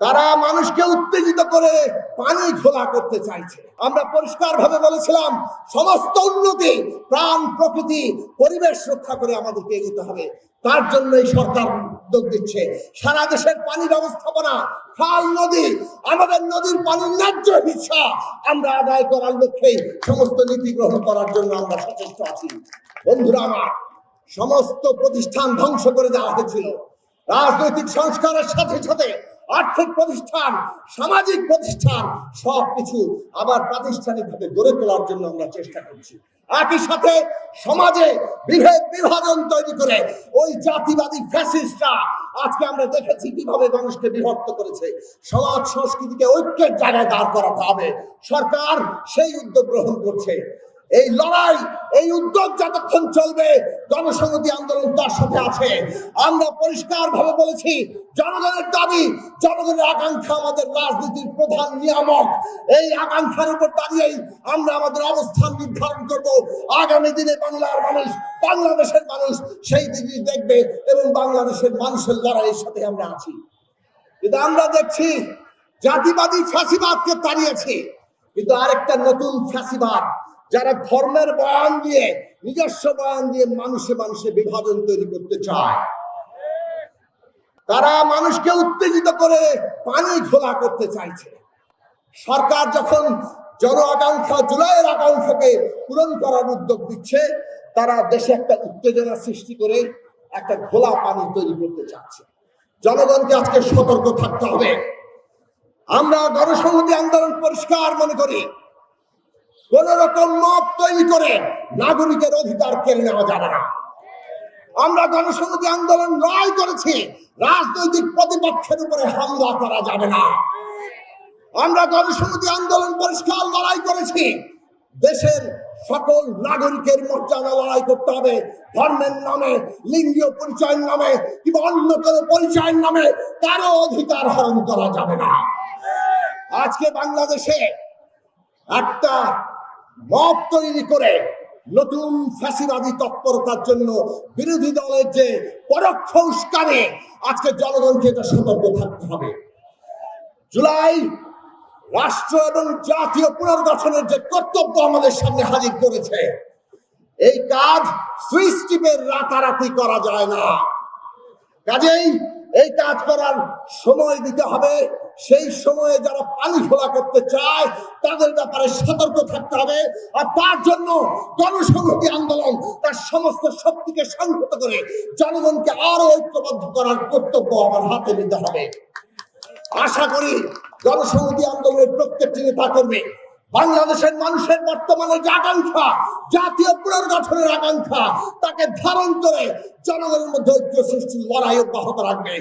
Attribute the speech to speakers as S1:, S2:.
S1: তারা মানুষকে উত্তেজিত করে পানি ঘোলা করতে চাইছে। আমরা পরিষ্কারভাবে বলেছিলাম সমস্ত উন্নতি, প্রাণ, প্রকৃতি, পরিবেশ রক্ষা করে আমাদেরকে এগোতে হবে। তার জন্য এই সরকার উদ্যোগ দিচ্ছে সারা দেশের পানি ব্যবস্থাপনা, খাল, নদী, আমাদের নদীর পানির ন্যায্য হিস্সা আমরা আদায় করার লক্ষ্যেই সমস্ত নীতি গ্রহণ করার জন্য আমরা সচেষ্ট আছি। বন্ধুরা আমার, সমস্ত প্রতিষ্ঠান ধ্বংস করে দেওয়া হয়েছিল। রাজনৈতিক সংস্কারের সাথে সাথে আর্থিক প্রতিষ্ঠান, সামাজিক প্রতিষ্ঠান সবকিছু আবার প্রাতিষ্ঠানিকভাবে গড়ে তোলার জন্য আমরা চেষ্টা করছি। একই সাথে সমাজে বিভেদ বিভাজন তৈরি করে ওই জাতিবাদী ফ্যাসিস্টরা আজকে আমরা দেখেছি কিভাবে মানুষকে বিভক্ত করেছে। সমাজ সংস্কৃতিকে ঐক্যের জায়গায় দাঁড় করাতে হবে, সরকার সেই উদ্যোগ গ্রহণ করছে। এই লড়াই, এই উদ্যোগ যতক্ষণ চলবে জনসংহতি আন্দোলন তার সাথে আছে। আমরা পরিষ্কার ভাবে বলেছি জনগণের দাবি, জনগণের আকাঙ্ক্ষা আমাদের রাজনীতির প্রধান নিয়ামক। এই আকাঙ্ক্ষার উপর দাঁড়িয়েই আমরা আমাদের অবস্থান নির্ধারণ করব। আগামী দিনে বাংলার মানুষ, বাংলাদেশের মানুষ সেই দিনই দেখবে এবং বাংলাদেশের মানুষের লড়াইয়ের সাথে আমরা আছি। কিন্তু আমরা দেখছি জাতিবাদী ফ্যাসিবাদকে তাড়িয়েছি, কিন্তু আরেকটা নতুন ফ্যাসিবাদ, যারা ধর্মের বয়ান দিয়ে, নিজস্ব বয়ান দিয়ে মানুষে মানুষে বিভাজন তৈরি করতে চায়। তারা মানুষকে উত্তেজিত করে পানি ঘোলা করতে চাইছে। সরকার যখন জন আকাঙ্ক্ষা, জুলাইয়ের আকাঙ্ক্ষাকে পূরণ করার উদ্যোগ দিচ্ছে, তারা দেশে একটা উত্তেজনা সৃষ্টি করে একটা ঘোলা পানি তৈরি করতে চাচ্ছে। জনগণকে আজকে সতর্ক থাকতে হবে। আমরা গণসংহতি আন্দোলন পরিষ্কার মনে করি, কোন রকম মত তৈরি করে নাগরিকের অধিকার কেড়ে নেওয়া যাবে না। আমরা গণসংহতি আন্দোলন লড়াই করেছি, রাজনৈতিক প্রতিপক্ষের উপরে হামলা করা যাবে না। আমরা গণসংহতি আন্দোলন পরিষ্কার লড়াই করেছি, দেশের সকল নাগরিকের মর্যাদা লড়াই করতে হবে। ধর্মের নামে, লিঙ্গীয় পরিচয়ের নামে কিংবা অন্য কোনো পরিচয়ের নামে কারো অধিকার হরণ করা যাবে না। আজকে বাংলাদেশে একটা মব তৈরি করে নতুন ফ্যাসিবাদী তৎপরতার জন্য বিরোধী দলের যে পরোক্ষ উস্কানি, আজকে জনগণকে এটা সতর্ক থাকতে হবে। জুলাই রাষ্ট্র এবং জাতীয় পুনর্গঠনের যে কর্তব্য আমাদের সামনে হাজির করেছে, এই কাজ সুইচ টিপে রাতারাতি করা যায় না। কাজেই এই কাজ করার সময় দিতে হবে। সেই সময়ে যারা পানি ঘোলা করতে চায় তাদের ব্যাপারে সতর্ক থাকতে হবে। আর তার জন্য গণসংহতি আন্দোলন তার সমস্ত শক্তিকে সংহত করে জনগণকে আরো ঐক্যবদ্ধ করার কর্তব্য আমার হাতে নিতে হবে। আশা করি গণসংহতি আন্দোলনের প্রত্যেকটি নেতা কর্মী বাংলাদেশের মানুষের বর্তমানে যে আকাঙ্ক্ষা, জাতীয় পুনর্গঠনের আকাঙ্ক্ষা, তাকে ধারণ করে জনগণের মধ্যে ঐক্য সৃষ্টির লড়াই অব্যাহত রাখবে।